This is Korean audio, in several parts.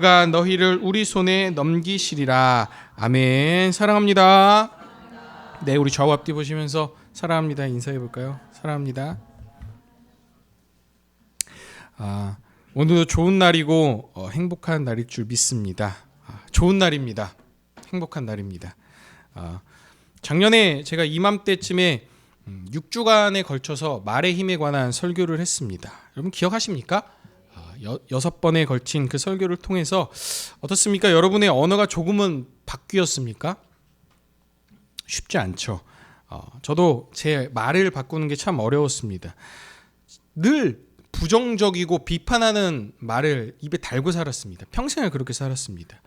가 너희를 우리 손에 넘기시리라. 아멘. 사랑합니다. 네, 우리 좌우 앞뒤 보시면서 사랑합니다 인사해 볼까요? 사랑합니다. 오늘도 좋은 날이고 행복한 날일 줄 믿습니다. 좋은 날입니다. 행복한 날입니다. 작년에 제가 이맘때쯤에 6주간에 걸쳐서 말의 힘에 관한 설교를 했습니다. 여러분 기억하십니까? 6번에 걸친 그 설교를 통해서 어떻습니까? 여러분의 언어가 조금은 바뀌었습니까? 쉽지 않죠. 저도 제 말을 바꾸는 게 참 어려웠습니다. 늘 부정적이고 비판하는 말을 입에 달고 살았습니다. 평생을 그렇게 살았습니다.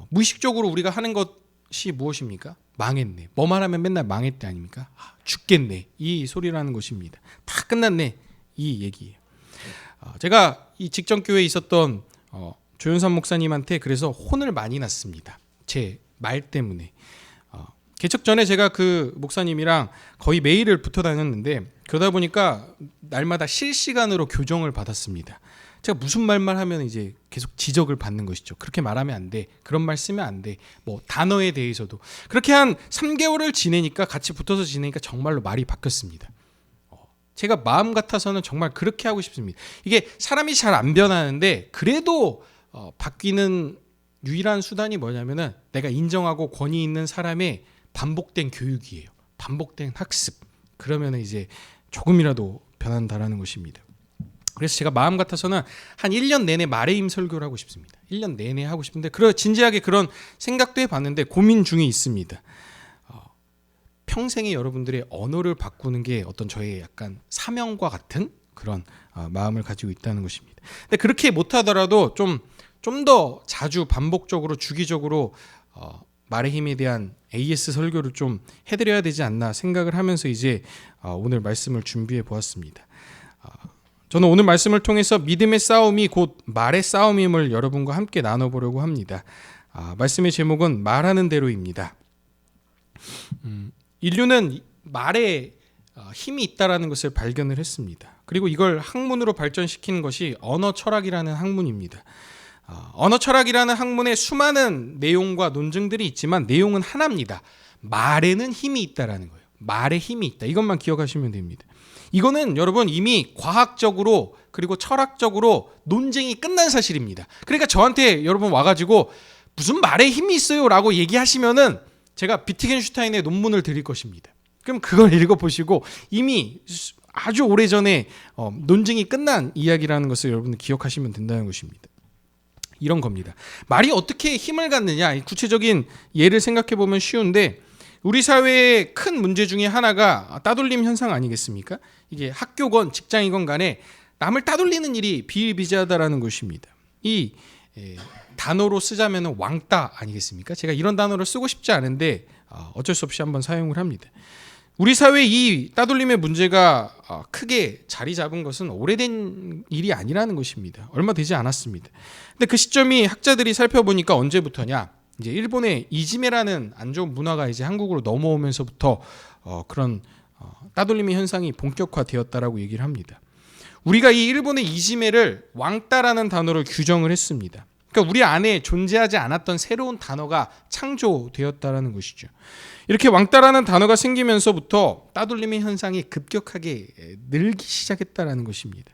무의식적으로 우리가 하는 것이 무엇입니까? 망했네. 뭐만 하면 맨날 망했대 아닙니까? 죽겠네. 이 소리라는 것입니다. 다 끝났네. 이 얘기예요. 제가 이 직전 교회에 있었던 조윤선 목사님한테 그래서 혼을 많이 났습니다. 제 말 때문에. 개척 전에 제가 그 목사님이랑 거의 매일을 붙어 다녔는데 그러다 보니까 날마다 실시간으로 교정을 받았습니다. 제가 무슨 말만 하면 이제 계속 지적을 받는 것이죠. 그렇게 말하면 안 돼. 그런 말 쓰면 안 돼. 뭐 단어에 대해서도. 그렇게 한 3개월을 지내니까 같이 붙어서 지내니까 정말로 말이 바뀌었습니다. 제가 마음 같아서는 정말 그렇게 하고 싶습니다. 이게 사람이 잘 안 변하는데 그래도 바뀌는 유일한 수단이 뭐냐면은 내가 인정하고 권위 있는 사람의 반복된 교육이에요. 반복된 학습. 그러면 이제 조금이라도 변한다라는 것입니다. 그래서 제가 마음 같아서는 한 1년 내내 말의 힘 설교를 하고 싶습니다. 1년 내내 하고 싶은데 진지하게 그런 생각도 해봤는데 고민 중에 있습니다. 평생에 여러분들의 언어를 바꾸는 게 어떤 저의 약간 사명과 같은 그런 마음을 가지고 있다는 것입니다. 근데 그렇게 못하더라도 좀 더 자주 반복적으로 주기적으로 말의 힘에 대한 AS 설교를 좀 해드려야 되지 않나 생각을 하면서 이제 오늘 말씀을 준비해 보았습니다. 저는 오늘 말씀을 통해서 믿음의 싸움이 곧 말의 싸움임을 여러분과 함께 나눠보려고 합니다. 말씀의 제목은 말하는 대로입니다. 인류는 말에 힘이 있다라는 것을 발견을 했습니다. 그리고 이걸 학문으로 발전시킨 것이 언어 철학이라는 학문입니다. 언어 철학이라는 학문에 수많은 내용과 논증들이 있지만 내용은 하나입니다. 말에는 힘이 있다라는 거예요. 말에 힘이 있다. 이것만 기억하시면 됩니다. 이거는 여러분 이미 과학적으로 그리고 철학적으로 논쟁이 끝난 사실입니다. 그러니까 저한테 여러분 와가지고 무슨 말에 힘이 있어요 라고 얘기하시면은 제가 비트겐슈타인의 논문을 드릴 것입니다. 그럼 그걸 읽어보시고 이미 아주 오래전에 논쟁이 끝난 이야기라는 것을 여러분들 기억하시면 된다는 것입니다. 이런 겁니다. 말이 어떻게 힘을 갖느냐 구체적인 예를 생각해보면 쉬운데 우리 사회의 큰 문제 중에 하나가 따돌림 현상 아니겠습니까? 이게 학교건 직장이건 간에 남을 따돌리는 일이 비일비재하다라는 것입니다. 이 단어로 쓰자면 왕따 아니겠습니까? 제가 이런 단어를 쓰고 싶지 않은데 어쩔 수 없이 한번 사용을 합니다. 우리 사회 이 따돌림의 문제가 크게 자리 잡은 것은 오래된 일이 아니라는 것입니다. 얼마 되지 않았습니다. 근데 그 시점이 학자들이 살펴보니까 언제부터냐? 이제 일본의 이지메라는 안 좋은 문화가 이제 한국으로 넘어오면서부터 그런 따돌림의 현상이 본격화되었다라고 얘기를 합니다. 우리가 이 일본의 이지메를 왕따라는 단어로 규정을 했습니다. 그러니까 우리 안에 존재하지 않았던 새로운 단어가 창조되었다라는 것이죠. 이렇게 왕따라는 단어가 생기면서부터 따돌림의 현상이 급격하게 늘기 시작했다라는 것입니다.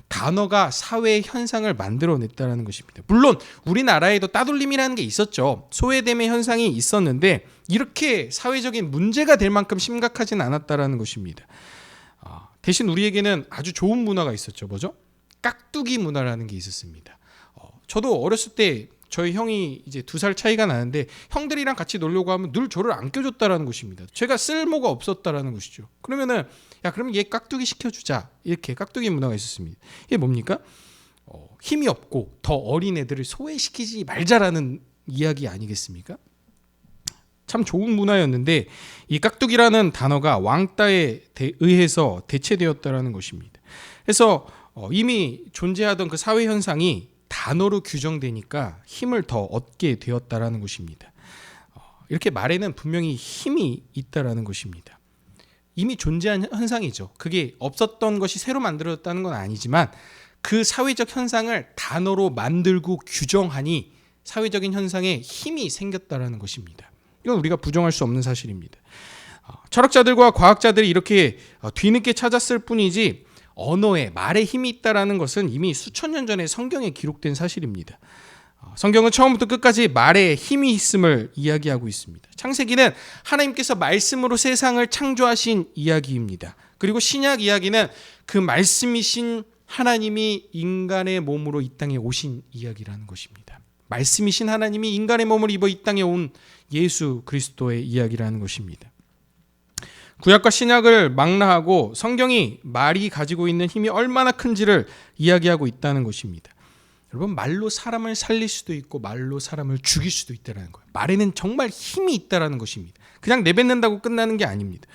단어가 사회의 현상을 만들어냈다는 것입니다. 물론 우리나라에도 따돌림이라는 게 있었죠. 소외됨의 현상이 있었는데 이렇게 사회적인 문제가 될 만큼 심각하진 않았다는 것입니다. 대신 우리에게는 아주 좋은 문화가 있었죠. 뭐죠? 깍두기 문화라는 게 있었습니다. 저도 어렸을 때 저희 형이 이제 2살 차이가 나는데 형들이랑 같이 놀려고 하면 늘 저를 안 껴줬다라는 것입니다. 제가 쓸모가 없었다라는 것이죠. 그러면은 야 그러면 얘 깍두기 시켜주자 이렇게 깍두기 문화가 있었습니다. 이게 뭡니까? 힘이 없고 더 어린 애들을 소외시키지 말자라는 이야기 아니겠습니까? 참 좋은 문화였는데 이 깍두기라는 단어가 왕따에 의해서 대체되었다라는 것입니다. 그래서 이미 존재하던 그 사회 현상이 단어로 규정되니까 힘을 더 얻게 되었다라는 것입니다. 이렇게 말에는 분명히 힘이 있다라는 것입니다. 이미 존재한 현상이죠. 그게 없었던 것이 새로 만들어졌다는 건 아니지만 그 사회적 현상을 단어로 만들고 규정하니 사회적인 현상에 힘이 생겼다라는 것입니다. 이건 우리가 부정할 수 없는 사실입니다. 철학자들과 과학자들이 이렇게 뒤늦게 찾았을 뿐이지 언어에 말에 힘이 있다라는 것은 이미 수천 년 전에 성경에 기록된 사실입니다. 성경은 처음부터 끝까지 말에 힘이 있음을 이야기하고 있습니다. 창세기는 하나님께서 말씀으로 세상을 창조하신 이야기입니다. 그리고 신약 이야기는 그 말씀이신 하나님이 인간의 몸으로 이 땅에 오신 이야기라는 것입니다. 말씀이신 하나님이 인간의 몸을 입어 이 땅에 온 예수 그리스도의 이야기라는 것입니다. 구약과 신약을 망라하고 성경이 말이 가지고 있는 힘이 얼마나 큰지를 이야기하고 있다는 것입니다. 여러분, 말로 사람을 살릴 수도 있고 말로 사람을 죽일 수도 있다는 거예요. 말에는 정말 힘이 있다는 것입니다. 그냥 내뱉는다고 끝나는 게 아닙니다.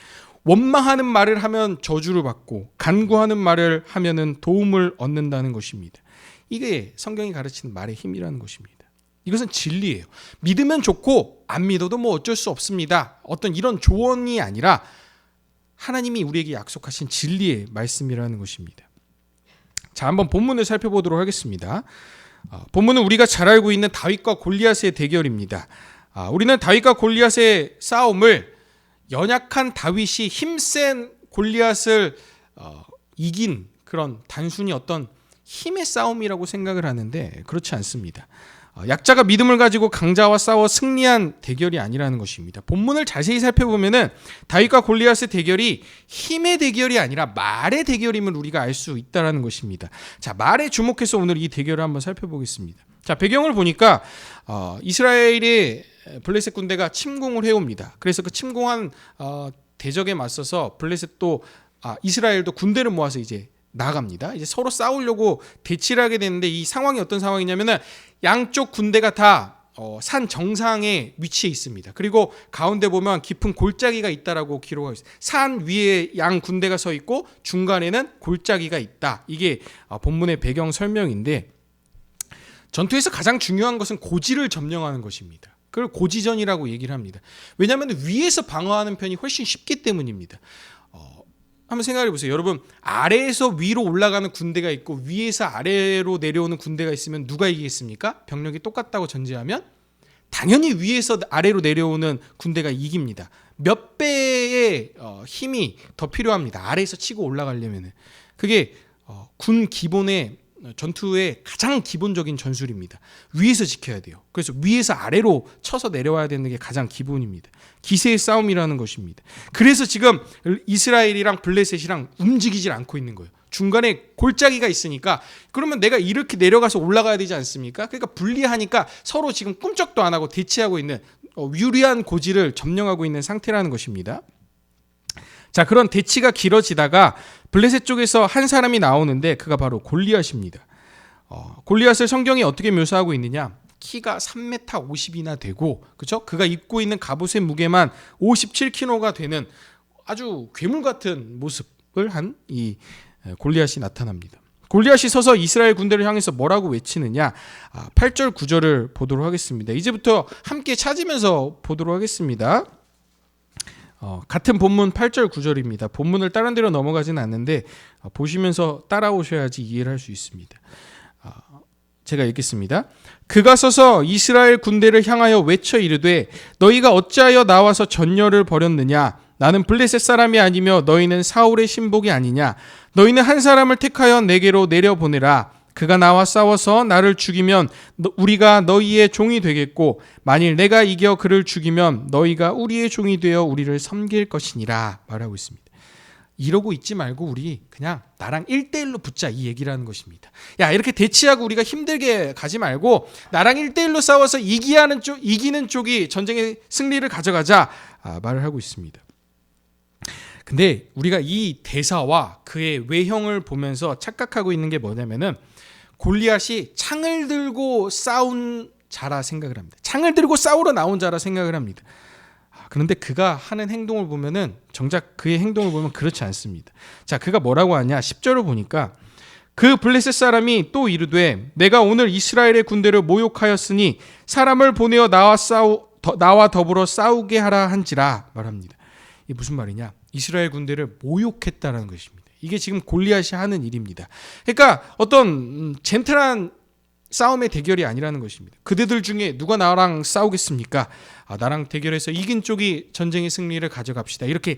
원망하는 말을 하면 저주를 받고 간구하는 말을 하면은 도움을 얻는다는 것입니다. 이게 성경이 가르치는 말의 힘이라는 것입니다. 이것은 진리예요. 믿으면 좋고 안 믿어도 뭐 어쩔 수 없습니다. 어떤 이런 조언이 아니라 하나님이 우리에게 약속하신 진리의 말씀이라는 것입니다. 자, 한번 본문을 살펴보도록 하겠습니다. 본문은 우리가 잘 알고 있는 다윗과 골리앗의 대결입니다. 우리는 다윗과 골리앗의 싸움을 연약한 다윗이 힘센 골리앗을 이긴 그런 단순히 어떤 힘의 싸움이라고 생각을 하는데 그렇지 않습니다. 약자가 믿음을 가지고 강자와 싸워 승리한 대결이 아니라는 것입니다. 본문을 자세히 살펴보면은 다윗과 골리앗의 대결이 힘의 대결이 아니라 말의 대결임을 우리가 알 수 있다는 것입니다. 자, 말에 주목해서 오늘 이 대결을 한번 살펴보겠습니다. 자, 배경을 보니까 이스라엘의 블레셋 군대가 침공을 해옵니다. 그래서 그 침공한 대적에 맞서서 블레셋도 이스라엘도 군대를 모아서 이제 나갑니다. 이제 서로 싸우려고 대치를 하게 되는데 이 상황이 어떤 상황이냐면은 양쪽 군대가 다 산 정상에 위치해 있습니다. 그리고 가운데 보면 깊은 골짜기가 있다라고 기록하고 있어요. 산 위에 양 군대가 서 있고 중간에는 골짜기가 있다. 이게 본문의 배경 설명인데 전투에서 가장 중요한 것은 고지를 점령하는 것입니다. 그걸 고지전이라고 얘기를 합니다. 왜냐하면 위에서 방어하는 편이 훨씬 쉽기 때문입니다. 한번 생각해 보세요. 여러분, 아래에서 위로 올라가는 군대가 있고 위에서 아래로 내려오는 군대가 있으면 누가 이기겠습니까? 병력이 똑같다고 전제하면 당연히 위에서 아래로 내려오는 군대가 이깁니다. 몇 배의 힘이 더 필요합니다. 아래에서 치고 올라가려면. 그게 군 기본의 전투의 가장 기본적인 전술입니다. 위에서 지켜야 돼요. 그래서 위에서 아래로 쳐서 내려와야 되는 게 가장 기본입니다. 기세의 싸움이라는 것입니다. 그래서 지금 이스라엘이랑 블레셋이랑 움직이질 않고 있는 거예요. 중간에 골짜기가 있으니까 그러면 내가 이렇게 내려가서 올라가야 되지 않습니까? 그러니까 불리하니까 서로 지금 꿈쩍도 안 하고 대치하고 있는 유리한 고지를 점령하고 있는 상태라는 것입니다. 자, 그런 대치가 길어지다가 블레셋 쪽에서 한 사람이 나오는데 그가 바로 골리앗입니다. 골리앗을 성경이 어떻게 묘사하고 있느냐? 키가 3m 50이나 되고, 그렇죠? 그가 입고 있는 갑옷의 무게만 57kg가 되는 아주 괴물 같은 모습을 한 이 골리앗이 나타납니다. 골리앗이 서서 이스라엘 군대를 향해서 뭐라고 외치느냐? 8절 9절을 보도록 하겠습니다. 이제부터 함께 찾으면서 보도록 하겠습니다. 같은 본문 8절 9절입니다. 본문을 다른 데로 넘어가지는 않는데 보시면서 따라오셔야지 이해를 할 수 있습니다. 제가 읽겠습니다. 그가 서서 이스라엘 군대를 향하여 외쳐 이르되 너희가 어찌하여 나와서 전열을 벌였느냐? 나는 블레셋 사람이 아니며 너희는 사울의 신복이 아니냐? 너희는 한 사람을 택하여 내게로 내려보내라. 그가 나와 싸워서 나를 죽이면 우리가 너희의 종이 되겠고 만일 내가 이겨 그를 죽이면 너희가 우리의 종이 되어 우리를 섬길 것이니라 말하고 있습니다. 이러고 있지 말고 우리 그냥 나랑 1대1로 붙자 이 얘기라는 것입니다. 야, 이렇게 대치하고 우리가 힘들게 가지 말고 나랑 1대1로 싸워서 이기는 쪽이 전쟁의 승리를 가져가자 말을 하고 있습니다. 근데 우리가 이 대사와 그의 외형을 보면서 착각하고 있는 게 뭐냐면은 골리앗이 창을 들고 싸운 자라 생각을 합니다. 창을 들고 싸우러 나온 자라 생각을 합니다. 그런데 그가 하는 행동을 보면은 정작 그의 행동을 보면 그렇지 않습니다. 자, 그가 뭐라고 하냐? 10절을 보니까 그 블레셋 사람이 또 이르되 내가 오늘 이스라엘의 군대를 모욕하였으니 사람을 보내어 나와 더불어 싸우게 하라 한지라 말합니다. 이게 무슨 말이냐? 이스라엘 군대를 모욕했다라는 것입니다. 이게 지금 골리앗이 하는 일입니다. 그러니까 어떤 젠틀한 싸움의 대결이 아니라는 것입니다. 그대들 중에 누가 나랑 싸우겠습니까? 나랑 대결해서 이긴 쪽이 전쟁의 승리를 가져갑시다. 이렇게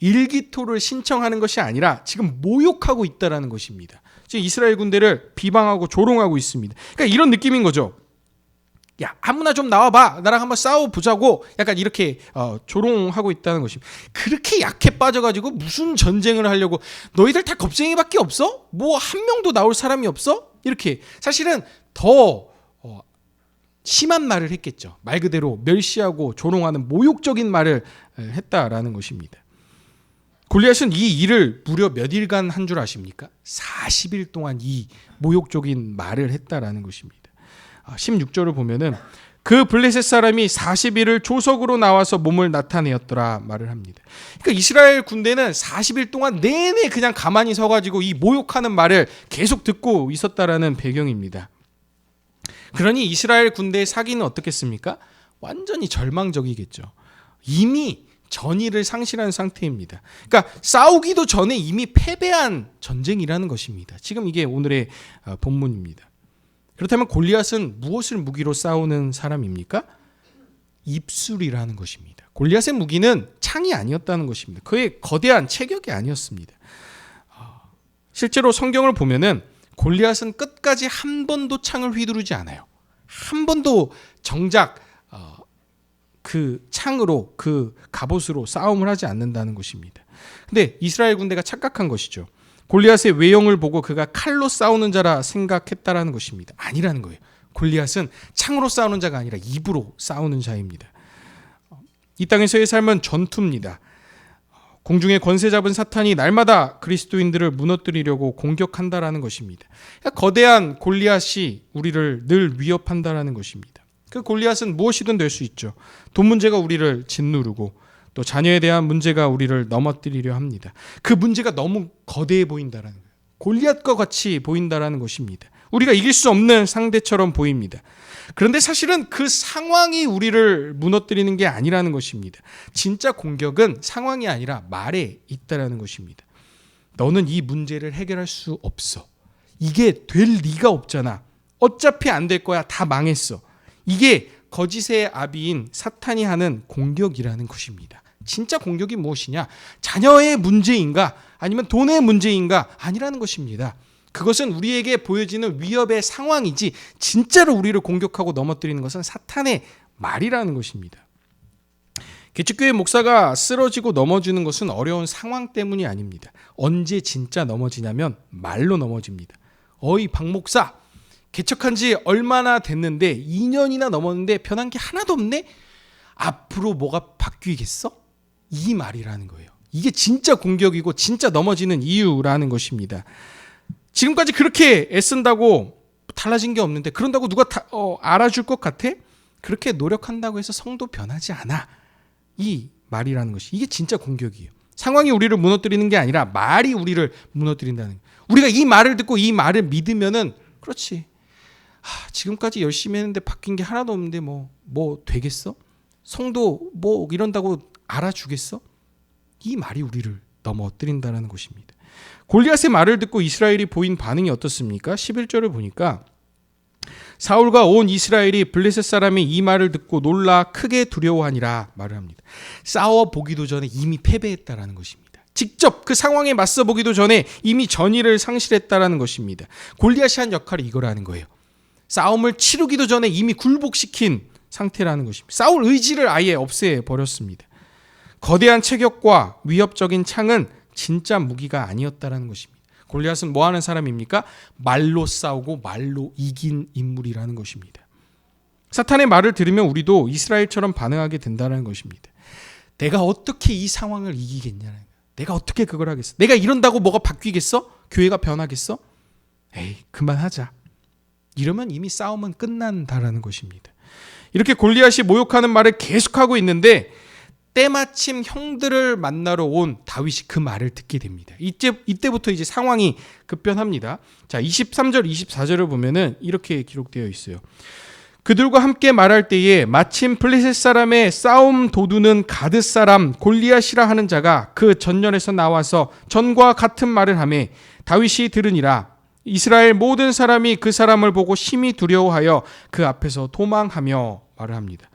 일기토를 신청하는 것이 아니라 지금 모욕하고 있다라는 것입니다. 지금 이스라엘 군대를 비방하고 조롱하고 있습니다. 그러니까 이런 느낌인 거죠. 야, 아무나 좀 나와봐. 나랑 한번 싸워보자고. 약간 이렇게 조롱하고 있다는 것입니다. 그렇게 약해 빠져가지고 무슨 전쟁을 하려고. 너희들 다 겁쟁이밖에 없어? 뭐 한 명도 나올 사람이 없어? 이렇게 사실은 더 심한 말을 했겠죠. 말 그대로 멸시하고 조롱하는 모욕적인 말을 했다라는 것입니다. 골리앗은 이 일을 무려 몇 일간 한 줄 아십니까? 40일 동안 이 모욕적인 말을 했다라는 것입니다. 16절을 보면은 그 블레셋 사람이 40일을 조석으로 나와서 몸을 나타내었더라 말을 합니다. 그러니까 이스라엘 군대는 40일 동안 내내 그냥 가만히 서가지고 이 모욕하는 말을 계속 듣고 있었다라는 배경입니다. 그러니 이스라엘 군대의 사기는 어떻겠습니까? 완전히 절망적이겠죠. 이미 전의를 상실한 상태입니다. 그러니까 싸우기도 전에 이미 패배한 전쟁이라는 것입니다. 지금 이게 오늘의 본문입니다. 그렇다면 골리앗은 무엇을 무기로 싸우는 사람입니까? 입술이라는 것입니다. 골리앗의 무기는 창이 아니었다는 것입니다. 그의 거대한 체격이 아니었습니다. 실제로 성경을 보면은 골리앗은 끝까지 한 번도 창을 휘두르지 않아요. 한 번도 정작 그 창으로 그 갑옷으로 싸움을 하지 않는다는 것입니다. 근데 이스라엘 군대가 착각한 것이죠. 골리앗의 외형을 보고 그가 칼로 싸우는 자라 생각했다라는 것입니다. 아니라는 거예요. 골리앗은 창으로 싸우는 자가 아니라 입으로 싸우는 자입니다. 이 땅에서의 삶은 전투입니다. 공중에 권세 잡은 사탄이 날마다 그리스도인들을 무너뜨리려고 공격한다라는 것입니다. 거대한 골리앗이 우리를 늘 위협한다라는 것입니다. 그 골리앗은 무엇이든 될 수 있죠. 돈 문제가 우리를 짓누르고 또 자녀에 대한 문제가 우리를 넘어뜨리려 합니다. 그 문제가 너무 거대해 보인다라는 거예요. 골리앗과 같이 보인다라는 것입니다. 우리가 이길 수 없는 상대처럼 보입니다. 그런데 사실은 그 상황이 우리를 무너뜨리는 게 아니라는 것입니다. 진짜 공격은 상황이 아니라 말에 있다라는 것입니다. 너는 이 문제를 해결할 수 없어. 이게 될 리가 없잖아. 어차피 안 될 거야. 다 망했어. 이게 거짓의 아비인 사탄이 하는 공격이라는 것입니다. 진짜 공격이 무엇이냐? 자녀의 문제인가? 아니면 돈의 문제인가? 아니라는 것입니다. 그것은 우리에게 보여지는 위협의 상황이지 진짜로 우리를 공격하고 넘어뜨리는 것은 사탄의 말이라는 것입니다. 개척교회 목사가 쓰러지고 넘어지는 것은 어려운 상황 때문이 아닙니다. 언제 진짜 넘어지냐면 말로 넘어집니다. 어이 박 목사, 개척한 지 얼마나 됐는데 2년이나 넘었는데 변한 게 하나도 없네? 앞으로 뭐가 바뀌겠어? 이 말이라는 거예요. 이게 진짜 공격이고 진짜 넘어지는 이유라는 것입니다. 지금까지 그렇게 애쓴다고 달라진 게 없는데 그런다고 누가 알아줄 것 같아? 그렇게 노력한다고 해서 성도 변하지 않아. 이 말이라는 것이 이게 진짜 공격이에요. 상황이 우리를 무너뜨리는 게 아니라 말이 우리를 무너뜨린다는 거예요. 우리가 이 말을 듣고 이 말을 믿으면은 그렇지. 지금까지 열심히 했는데 바뀐 게 하나도 없는데 뭐 되겠어? 성도 뭐 이런다고 알아주겠어? 이 말이 우리를 넘어뜨린다는 것입니다. 골리앗의 말을 듣고 이스라엘이 보인 반응이 어떻습니까? 11절을 보니까 사울과 온 이스라엘이 블레셋 사람의 이 말을 듣고 놀라 크게 두려워하니라 말을 합니다. 싸워보기도 전에 이미 패배했다라는 것입니다. 직접 그 상황에 맞서보기도 전에 이미 전의를 상실했다라는 것입니다. 골리앗이 한 역할이 이거라는 거예요. 싸움을 치르기도 전에 이미 굴복시킨 상태라는 것입니다. 싸울 의지를 아예 없애버렸습니다. 거대한 체격과 위협적인 창은 진짜 무기가 아니었다라는 것입니다. 골리앗은 뭐 하는 사람입니까? 말로 싸우고 말로 이긴 인물이라는 것입니다. 사탄의 말을 들으면 우리도 이스라엘처럼 반응하게 된다는 것입니다. 내가 어떻게 이 상황을 이기겠냐는 거예요. 내가 어떻게 그걸 하겠어? 내가 이런다고 뭐가 바뀌겠어? 교회가 변하겠어? 에이, 그만하자. 이러면 이미 싸움은 끝난다라는 것입니다. 이렇게 골리앗이 모욕하는 말을 계속하고 있는데 때마침 형들을 만나러 온 다윗이 그 말을 듣게 됩니다. 이때부터 이제 상황이 급변합니다. 자, 23절, 24절을 보면은 이렇게 기록되어 있어요. 그들과 함께 말할 때에 마침 블레셋 사람의 싸움 도두는 가드 사람 골리앗이라 하는 자가 그 전년에서 나와서 전과 같은 말을 하매 다윗이 들으니라. 이스라엘 모든 사람이 그 사람을 보고 심히 두려워하여 그 앞에서 도망하며 말을 합니다.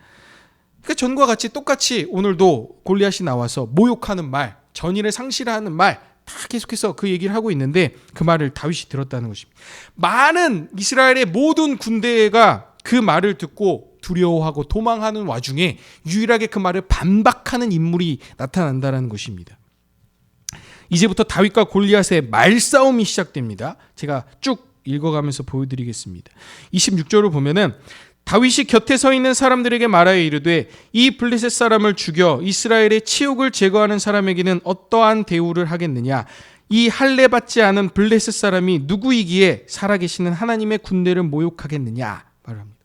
그러니까 전과 같이 똑같이 오늘도 골리앗이 나와서 모욕하는 말, 전의를 상실하는 말 다 계속해서 그 얘기를 하고 있는데 그 말을 다윗이 들었다는 것입니다. 많은 이스라엘의 모든 군대가 그 말을 듣고 두려워하고 도망하는 와중에 유일하게 그 말을 반박하는 인물이 나타난다는 것입니다. 이제부터 다윗과 골리앗의 말싸움이 시작됩니다. 제가 쭉 읽어가면서 보여드리겠습니다. 26절을 보면은 다윗이 곁에 서 있는 사람들에게 말하여 이르되 이 블레셋 사람을 죽여 이스라엘의 치욕을 제거하는 사람에게는 어떠한 대우를 하겠느냐. 이 할례 받지 않은 블레셋 사람이 누구이기에 살아계시는 하나님의 군대를 모욕하겠느냐 말을 합니다.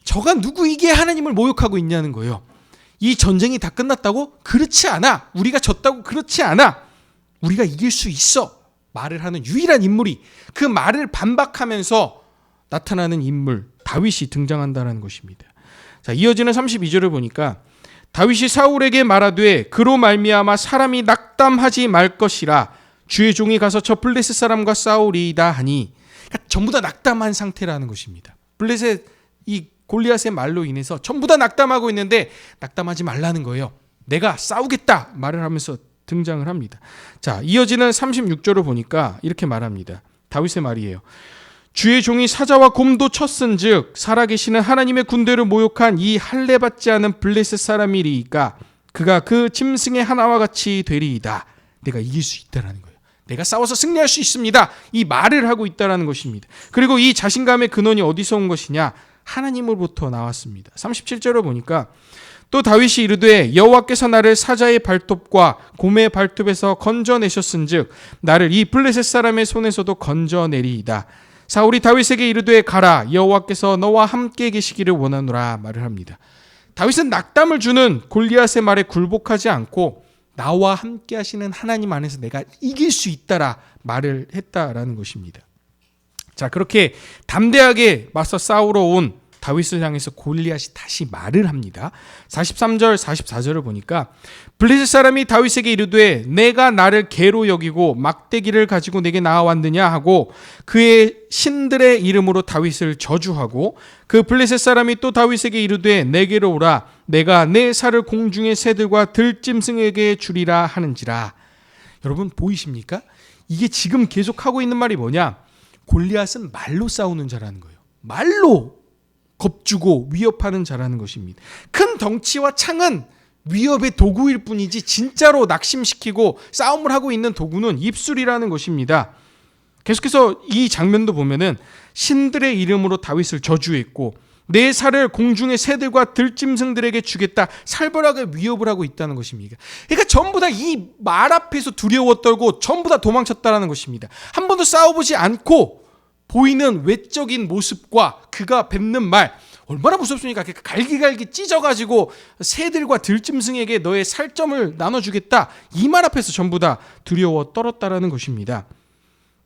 저가 누구이기에 하나님을 모욕하고 있냐는 거예요. 이 전쟁이 다 끝났다고? 그렇지 않아. 우리가 졌다고? 그렇지 않아. 우리가 이길 수 있어. 말을 하는 유일한 인물이 그 말을 반박하면서 나타나는 인물 다윗이 등장한다는 것입니다. 자, 이어지는 32절을 보니까 다윗이 사울에게 말하되 그로 말미암아 사람이 낙담하지 말 것이라 주의 종이 가서 저 블레셋 사람과 싸우리이다 하니, 그러니까 전부 다 낙담한 상태라는 것입니다. 블레셋 이 골리앗의 말로 인해서 전부 다 낙담하고 있는데 낙담하지 말라는 거예요. 내가 싸우겠다 말을 하면서 등장을 합니다. 자, 이어지는 36절을 보니까 이렇게 말합니다. 다윗의 말이에요. 주의 종이 사자와 곰도 쳤은즉 살아계시는 하나님의 군대를 모욕한 이 할례 받지 않은 블레셋 사람이리이까 그가 그 짐승의 하나와 같이 되리이다. 내가 이길 수 있다라는 거예요. 내가 싸워서 승리할 수 있습니다. 이 말을 하고 있다라는 것입니다. 그리고 이 자신감의 근원이 어디서 온 것이냐? 하나님으로부터 나왔습니다. 37절을 보니까 또 다윗이 이르되 여호와께서 나를 사자의 발톱과 곰의 발톱에서 건져내셨은즉 나를 이 블레셋 사람의 손에서도 건져내리이다. 사울이 다윗에게 이르되 가라 여호와께서 너와 함께 계시기를 원하노라 말을 합니다. 다윗은 낙담을 주는 골리앗의 말에 굴복하지 않고 나와 함께 하시는 하나님 안에서 내가 이길 수 있다라 말을 했다라는 것입니다. 자, 그렇게 담대하게 맞서 싸우러 온 다윗을 향해서 골리앗이 다시 말을 합니다. 43절 44절을 보니까 블레셋 사람이 다윗에게 이르되 내가 나를 개로 여기고 막대기를 가지고 내게 나아왔느냐 하고 그의 신들의 이름으로 다윗을 저주하고 그 블레셋 사람이 또 다윗에게 이르되 내게로 오라 내가 내 살을 공중의 새들과 들짐승에게 주리라 하는지라. 여러분 보이십니까? 이게 지금 계속하고 있는 말이 뭐냐? 골리앗은 말로 싸우는 자라는 거예요. 말로 겁주고 위협하는 자라는 것입니다. 큰 덩치와 창은 위협의 도구일 뿐이지 진짜로 낙심시키고 싸움을 하고 있는 도구는 입술이라는 것입니다. 계속해서 이 장면도 보면은 신들의 이름으로 다윗을 저주했고 내 살을 공중의 새들과 들짐승들에게 주겠다 살벌하게 위협을 하고 있다는 것입니다. 그러니까 전부 다 이 말 앞에서 두려워 떨고 전부 다 도망쳤다라는 것입니다. 한 번도 싸워보지 않고 보이는 외적인 모습과 그가 뱉는 말 얼마나 무섭습니까? 갈기갈기 찢어가지고 새들과 들짐승에게 너의 살점을 나눠주겠다 이 말 앞에서 전부 다 두려워 떨었다라는 것입니다.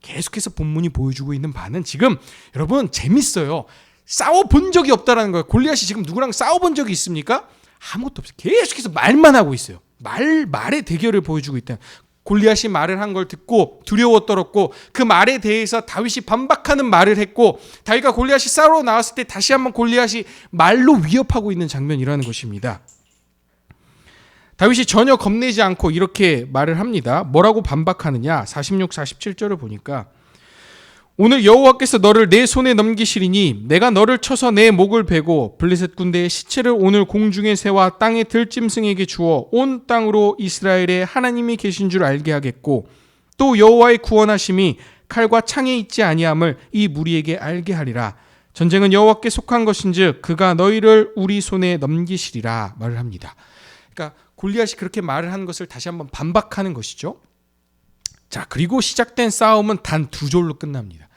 계속해서 본문이 보여주고 있는 바는 지금 여러분 재밌어요. 싸워본 적이 없다라는 거예요. 골리앗이 지금 누구랑 싸워본 적이 있습니까? 아무것도 없어요. 계속해서 말만 하고 있어요. 말의 대결을 보여주고 있다. 골리앗이 말을 한 걸 듣고 두려워 떨었고 그 말에 대해서 다윗이 반박하는 말을 했고 다윗과 골리앗이 싸우러 나왔을 때 다시 한번 골리앗이 말로 위협하고 있는 장면이라는 것입니다. 다윗이 전혀 겁내지 않고 이렇게 말을 합니다. 뭐라고 반박하느냐? 46, 47절을 보니까 오늘 여호와께서 너를 내 손에 넘기시리니 내가 너를 쳐서 내 목을 베고 블레셋 군대의 시체를 오늘 공중의 새와 땅의 들짐승에게 주어 온 땅으로 이스라엘의 하나님이 계신 줄 알게 하겠고 또 여호와의 구원하심이 칼과 창에 있지 아니함을 이 무리에게 알게 하리라. 전쟁은 여호와께 속한 것인즉 그가 너희를 우리 손에 넘기시리라 말을 합니다. 그러니까 골리앗이 그렇게 말을 한 것을 다시 한번 반박하는 것이죠. 자, 그리고 시작된 싸움은 단 두 절로 끝납니다.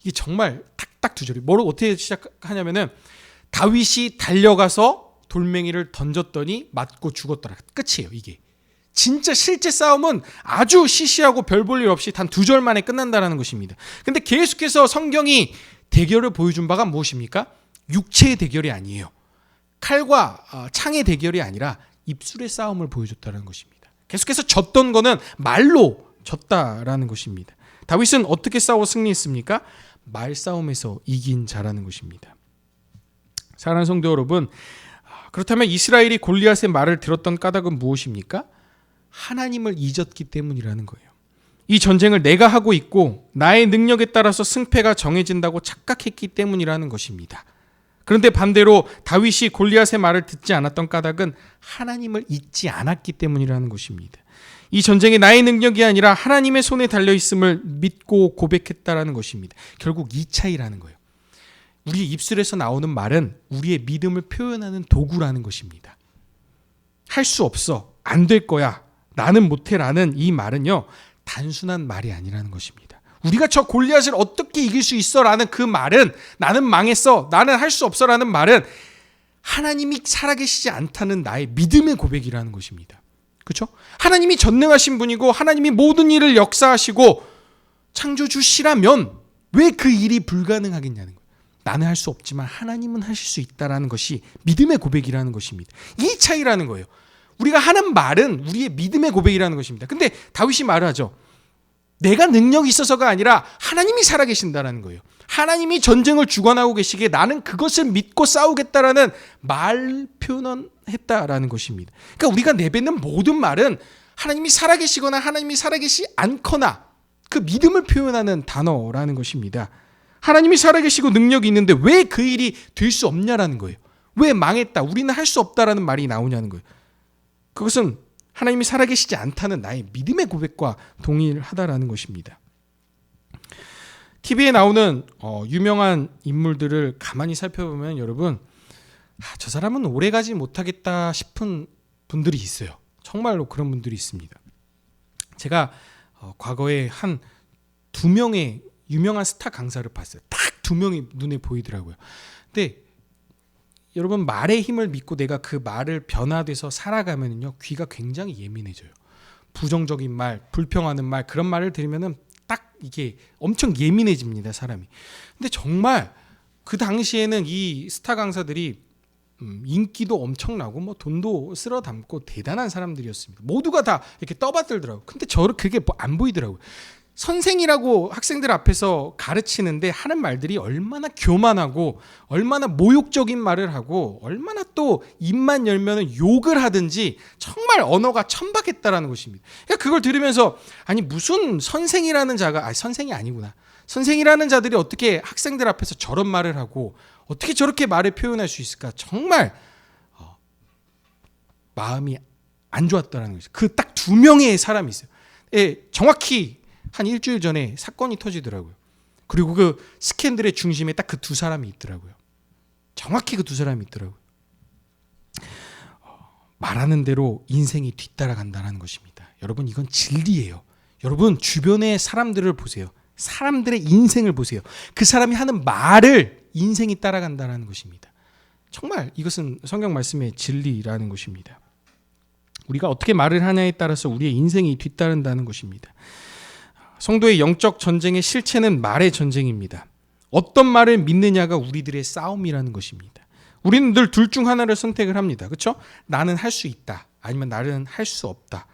이게 정말 딱 두 절이 뭐로 어떻게 시작하냐면은 다윗이 달려가서 돌멩이를 던졌더니 맞고 죽었더라. 끝이에요. 이게 진짜 실제 싸움은 아주 시시하고 별 볼 일 없이 단 두 절 만에 끝난다는 것입니다. 근데 계속해서 성경이 대결을 보여준 바가 무엇입니까? 육체의 대결이 아니에요. 칼과 창의 대결이 아니라 입술의 싸움을 보여줬다는 것입니다. 계속해서 졌던 거는 말로 졌다라는 것입니다. 다윗은 어떻게 싸워 승리했습니까? 말싸움에서 이긴 자라는 것입니다. 사랑하는 성도 여러분, 그렇다면 이스라엘이 골리앗의 말을 들었던 까닭은 무엇입니까? 하나님을 잊었기 때문이라는 거예요. 이 전쟁을 내가 하고 있고 나의 능력에 따라서 승패가 정해진다고 착각했기 때문이라는 것입니다. 그런데 반대로 다윗이 골리앗의 말을 듣지 않았던 까닭은 하나님을 잊지 않았기 때문이라는 것입니다. 이 전쟁이 나의 능력이 아니라 하나님의 손에 달려있음을 믿고 고백했다라는 것입니다. 결국 이 차이라는 거예요. 우리 입술에서 나오는 말은 우리의 믿음을 표현하는 도구라는 것입니다. 할 수 없어, 안 될 거야, 나는 못해라는 이 말은요, 단순한 말이 아니라는 것입니다. 우리가 저 골리앗을 어떻게 이길 수 있어라는 그 말은, 나는 망했어, 나는 할 수 없어라는 말은 하나님이 살아계시지 않다는 나의 믿음의 고백이라는 것입니다. 그렇죠? 하나님이 전능하신 분이고 하나님이 모든 일을 역사하시고 창조주시라면 왜 그 일이 불가능하겠냐는 거예요. 나는 할 수 없지만 하나님은 하실 수 있다라는 것이 믿음의 고백이라는 것입니다. 이 차이라는 거예요. 우리가 하는 말은 우리의 믿음의 고백이라는 것입니다. 근데 다윗이 말을 하죠. 내가 능력이 있어서가 아니라 하나님이 살아계신다라는 거예요. 하나님이 전쟁을 주관하고 계시기에 나는 그것을 믿고 싸우겠다라는 말 표현을 했다라는 것입니다. 그러니까 우리가 내뱉는 모든 말은 하나님이 살아계시거나 하나님이 살아계시지 않거나 그 믿음을 표현하는 단어라는 것입니다. 하나님이 살아계시고 능력이 있는데 왜 그 일이 될 수 없냐라는 거예요. 왜 망했다, 우리는 할 수 없다라는 말이 나오냐는 거예요. 그것은 하나님이 살아계시지 않다는 나의 믿음의 고백과 동일하다라는 것입니다. TV에 나오는 유명한 인물들을 가만히 살펴보면 여러분, 저 사람은 오래가지 못하겠다 싶은 분들이 있어요. 정말로 그런 분들이 있습니다. 제가 과거에 한 2명의 유명한 스타 강사를 봤어요. 딱 2명이 눈에 보이더라고요. 근데 여러분, 말의 힘을 믿고 내가 그 말을 변화돼서 살아가면요, 귀가 굉장히 예민해져요. 부정적인 말, 불평하는 말, 그런 말을 들으면은 딱 이게 엄청 예민해집니다, 사람이. 근데 정말 그 당시에는 이 스타 강사들이 인기도 엄청나고 뭐 돈도 쓸어 담고 대단한 사람들이었습니다. 모두가 다 이렇게 떠받들더라고요. 근데 저를 그게 안 보이더라고요. 선생이라고 학생들 앞에서 가르치는데 하는 말들이 얼마나 교만하고 얼마나 모욕적인 말을 하고 얼마나 또 입만 열면 욕을 하든지 정말 언어가 천박했다라는 것입니다. 그러니까 그걸 들으면서 아니 무슨 선생이라는 자가 선생이 아니구나. 선생이라는 자들이 어떻게 학생들 앞에서 저런 말을 하고 어떻게 저렇게 말을 표현할 수 있을까? 정말 마음이 안 좋았다라는 거죠. 그 딱 2명의 사람이 있어요. 정확히 한 일주일 전에 사건이 터지더라고요. 그리고 그 스캔들의 중심에 딱 그 2 사람이 있더라고요. 정확히 그 2 사람이 있더라고요. 말하는 대로 인생이 뒤따라간다는 것입니다. 여러분, 이건 진리예요. 여러분, 주변의 사람들을 보세요. 사람들의 인생을 보세요. 그 사람이 하는 말을 인생이 따라간다는 것입니다. 정말 이것은 성경 말씀의 진리라는 것입니다. 우리가 어떻게 말을 하냐에 따라서 우리의 인생이 뒤따른다는 것입니다. 성도의 영적 전쟁의 실체는 말의 전쟁입니다. 어떤 말을 믿느냐가 우리들의 싸움이라는 것입니다. 우리는 늘 둘 중 하나를 선택을 합니다. 그렇죠? 나는 할 수 있다. 아니면 나는 할 수 없다.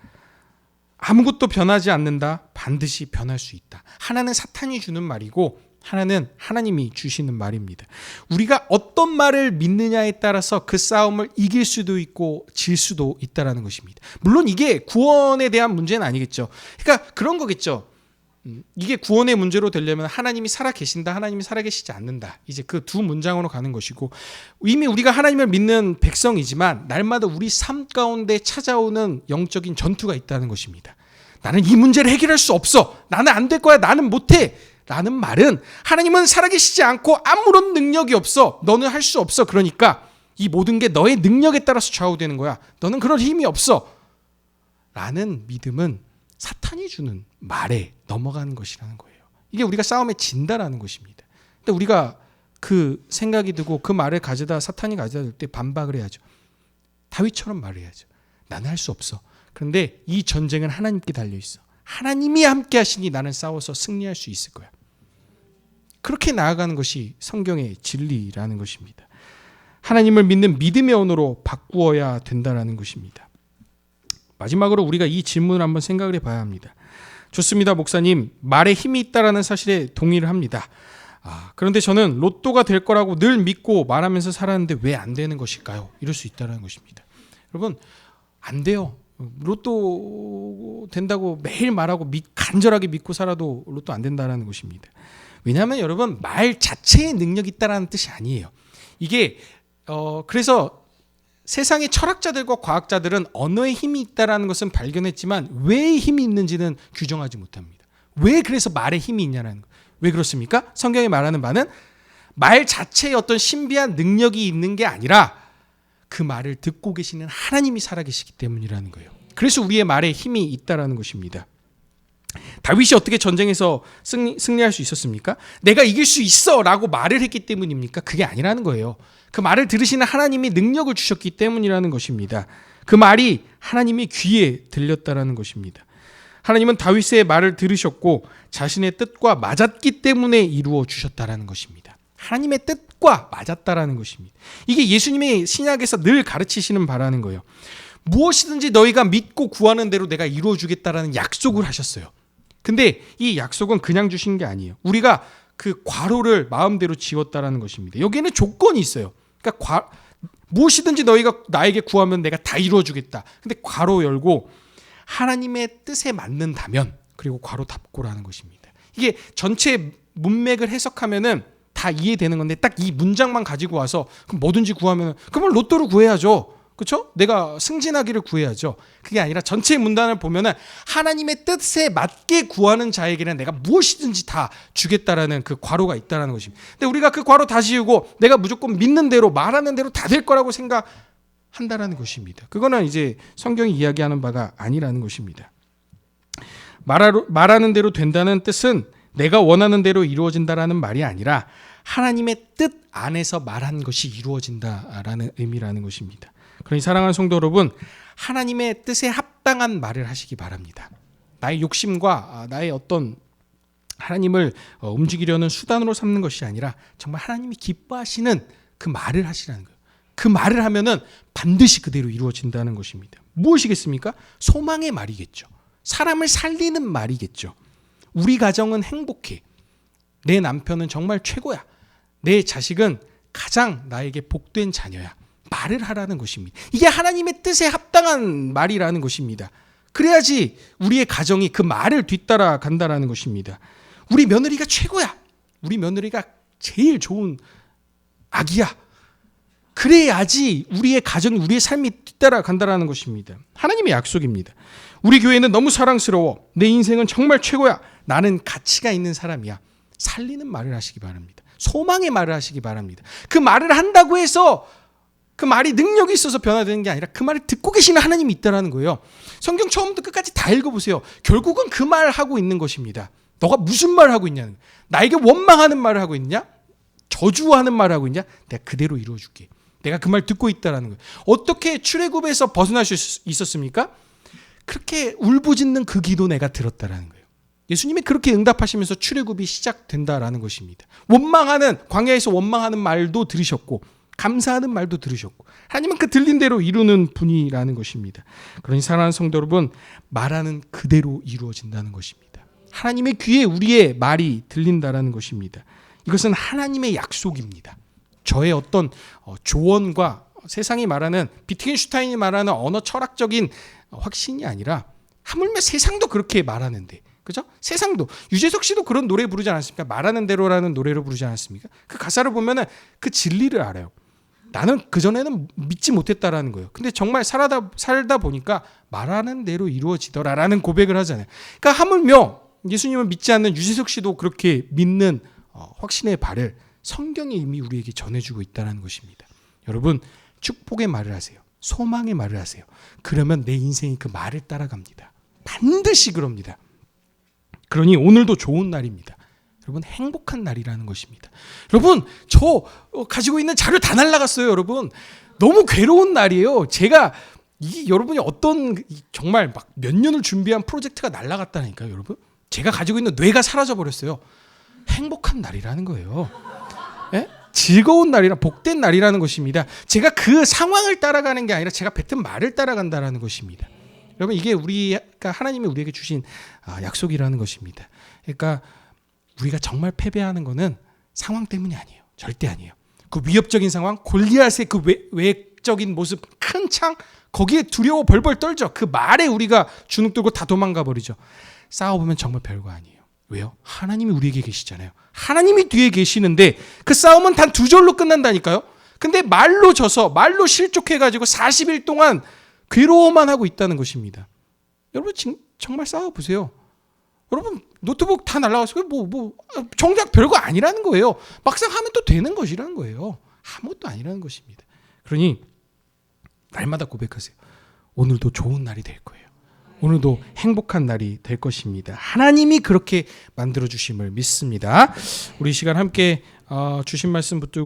아무것도 변하지 않는다. 반드시 변할 수 있다. 하나는 사탄이 주는 말이고 하나는 하나님이 주시는 말입니다. 우리가 어떤 말을 믿느냐에 따라서 그 싸움을 이길 수도 있고 질 수도 있다는 것입니다. 물론 이게 구원에 대한 문제는 아니겠죠. 그러니까 그런 거겠죠. 이게 구원의 문제로 되려면 하나님이 살아계신다, 하나님이 살아계시지 않는다. 이제 그 2 문장으로 가는 것이고, 이미 우리가 하나님을 믿는 백성이지만 날마다 우리 삶 가운데 찾아오는 영적인 전투가 있다는 것입니다. 나는 이 문제를 해결할 수 없어. 나는 안 될 거야. 나는 못해. 라는 말은 하나님은 살아계시지 않고 아무런 능력이 없어. 너는 할 수 없어. 그러니까 이 모든 게 너의 능력에 따라서 좌우되는 거야. 너는 그럴 힘이 없어. 라는 믿음은 사탄이 주는 말에 넘어가는 것이라는 거예요. 이게 우리가 싸움에 진다라는 것입니다. 근데 우리가 그 생각이 들고 그 말을 가져다 사탄이 가져다 줄 때 반박을 해야죠. 다윗처럼 말을 해야죠. 나는 할 수 없어. 그런데 이 전쟁은 하나님께 달려있어. 하나님이 함께 하시니 나는 싸워서 승리할 수 있을 거야. 그렇게 나아가는 것이 성경의 진리라는 것입니다. 하나님을 믿는 믿음의 언어로 바꾸어야 된다는 것입니다. 마지막으로 우리가 이 질문을 한번 생각을 해봐야 합니다. 좋습니다, 목사님. 말에 힘이 있다라는 사실에 동의를 합니다. 그런데 저는 로또가 될 거라고 늘 믿고 말하면서 살았는데 왜 안 되는 것일까요? 이럴 수 있다는 것입니다. 여러분, 안 돼요. 로또 된다고 매일 말하고 간절하게 믿고 살아도 로또 안 된다는 것입니다. 왜냐하면 여러분, 말 자체에 능력이 있다는 뜻이 아니에요. 이게 그래서 세상의 철학자들과 과학자들은 언어에 힘이 있다는 것은 발견했지만 왜 힘이 있는지는 규정하지 못합니다. 왜 그래서 말에 힘이 있냐는 거. 왜 그렇습니까? 성경이 말하는 바는 말 자체에 어떤 신비한 능력이 있는 게 아니라 그 말을 듣고 계시는 하나님이 살아계시기 때문이라는 거예요. 그래서 우리의 말에 힘이 있다는 것입니다. 다윗이 어떻게 전쟁에서 승리할 수 있었습니까? 내가 이길 수 있어 라고 말을 했기 때문입니까? 그게 아니라는 거예요. 그 말을 들으시는 하나님이 능력을 주셨기 때문이라는 것입니다. 그 말이 하나님의 귀에 들렸다는 것입니다. 하나님은 다윗의 말을 들으셨고 자신의 뜻과 맞았기 때문에 이루어 주셨다는 것입니다. 하나님의 뜻과 맞았다는 것입니다. 이게 예수님의 신약에서 늘 가르치시는 바라는 거예요. 무엇이든지 너희가 믿고 구하는 대로 내가 이루어 주겠다라는 약속을 하셨어요. 근데 이 약속은 그냥 주신 게 아니에요. 우리가 그 괄호를 마음대로 지웠다라는 것입니다. 여기에는 조건이 있어요. 그러니까 무엇이든지 너희가 나에게 구하면 내가 다 이루어 주겠다. 근데 괄호 열고 하나님의 뜻에 맞는다면, 그리고 괄호 닫고라는 것입니다. 이게 전체 문맥을 해석하면은 다 이해되는 건데 딱 이 문장만 가지고 와서 그럼 뭐든지 구하면 그러면 로또를 구해야죠. 그렇죠? 내가 승진하기를 구해야죠. 그게 아니라 전체 문단을 보면은 하나님의 뜻에 맞게 구하는 자에게는 내가 무엇이든지 다 주겠다라는 그 괄호가 있다라는 것입니다. 근데 우리가 그 괄호 다 지우고 내가 무조건 믿는 대로 말하는 대로 다 될 거라고 생각한다라는 것입니다. 그거는 이제 성경이 이야기하는 바가 아니라는 것입니다. 말하는 대로 된다는 뜻은 내가 원하는 대로 이루어진다라는 말이 아니라 하나님의 뜻 안에서 말한 것이 이루어진다라는 의미라는 것입니다. 그러니 사랑하는 성도 여러분, 하나님의 뜻에 합당한 말을 하시기 바랍니다. 나의 욕심과 나의 어떤 하나님을 움직이려는 수단으로 삼는 것이 아니라 정말 하나님이 기뻐하시는 그 말을 하시라는 거예요. 그 말을 하면은 반드시 그대로 이루어진다는 것입니다. 무엇이겠습니까? 소망의 말이겠죠. 사람을 살리는 말이겠죠. 우리 가정은 행복해. 내 남편은 정말 최고야. 내 자식은 가장 나에게 복된 자녀야. 말을 하라는 것입니다. 이게 하나님의 뜻에 합당한 말이라는 것입니다. 그래야지 우리의 가정이 그 말을 뒤따라 간다라는 것입니다. 우리 며느리가 최고야. 우리 며느리가 제일 좋은 아기야. 그래야지 우리의 가정이, 우리의 삶이 뒤따라 간다라는 것입니다. 하나님의 약속입니다. 우리 교회는 너무 사랑스러워. 내 인생은 정말 최고야. 나는 가치가 있는 사람이야. 살리는 말을 하시기 바랍니다. 소망의 말을 하시기 바랍니다. 그 말을 한다고 해서 그 말이 능력이 있어서 변화되는 게 아니라 그 말을 듣고 계시는 하나님이 있다는 거예요. 성경 처음부터 끝까지 다 읽어보세요. 결국은 그 말을 하고 있는 것입니다. 너가 무슨 말을 하고 있냐는 거예요. 나에게 원망하는 말을 하고 있냐? 저주하는 말을 하고 있냐? 내가 그대로 이루어줄게. 내가 그 말 듣고 있다는 거예요. 어떻게 출애굽에서 벗어날 수 있었습니까? 그렇게 울부짖는 그 기도 내가 들었다라는 거예요. 예수님이 그렇게 응답하시면서 출애굽이 시작된다라는 것입니다. 광야에서 원망하는 말도 들으셨고 감사하는 말도 들으셨고 하나님은 그 들린 대로 이루는 분이라는 것입니다. 그러니 사랑하는 성도 여러분, 말하는 그대로 이루어진다는 것입니다. 하나님의 귀에 우리의 말이 들린다라는 것입니다. 이것은 하나님의 약속입니다. 저의 어떤 조언과 세상이 말하는, 비트겐슈타인이 말하는 언어 철학적인 확신이 아니라 하물며 세상도 그렇게 말하는데, 그죠? 세상도, 유재석 씨도 그런 노래 부르지 않았습니까? 말하는 대로라는 노래로 부르지 않았습니까? 그 가사를 보면은 그 진리를 알아요. 나는 그전에는 믿지 못했다라는 거예요. 근데 정말 살다 보니까 말하는 대로 이루어지더라라는 고백을 하잖아요. 그러니까 하물며 예수님을 믿지 않는 유재석 씨도 그렇게 믿는 확신의 발을 성경이 이미 우리에게 전해주고 있다는 것입니다. 여러분, 축복의 말을 하세요. 소망의 말을 하세요. 그러면 내 인생이 그 말을 따라갑니다. 반드시 그럽니다. 그러니 오늘도 좋은 날입니다. 여러분, 행복한 날이라는 것입니다. 여러분, 저 가지고 있는 자료 다 날라갔어요. 여러분, 너무 괴로운 날이에요. 제가 여러분이 어떤 정말 막 몇 년을 준비한 프로젝트가 날라갔다니까요. 여러분, 제가 가지고 있는 뇌가 사라져 버렸어요. 행복한 날이라는 거예요. 예? 즐거운 날이라 복된 날이라는 것입니다. 제가 그 상황을 따라가는 게 아니라 제가 뱉은 말을 따라간다라는 것입니다. 여러분 이게 우리가 하나님이 우리에게 주신 약속이라는 것입니다. 그러니까 우리가 정말 패배하는 것은 상황 때문이 아니에요. 절대 아니에요. 그 위협적인 상황, 골리앗의 그 외적인 모습, 큰 창, 거기에 두려워 벌벌 떨죠. 그 말에 우리가 주눅 들고 다 도망가 버리죠. 싸워보면 정말 별거 아니에요. 왜요? 하나님이 우리에게 계시잖아요. 하나님이 뒤에 계시는데 그 싸움은 단 2절로 끝난다니까요. 근데 말로 져서 말로 실족해가지고 40일 동안 괴로워만 하고 있다는 것입니다. 여러분 지금 정말 싸워보세요. 여러분 노트북 다 날라가서 정작 별거 아니라는 거예요. 막상 하면 또 되는 것이라는 거예요. 아무것도 아니라는 것입니다. 그러니 날마다 고백하세요. 오늘도 좋은 날이 될 거예요. 오늘도 행복한 날이 될 것입니다. 하나님이 그렇게 만들어 주심을 믿습니다. 우리 시간 함께 주신 말씀 붙들고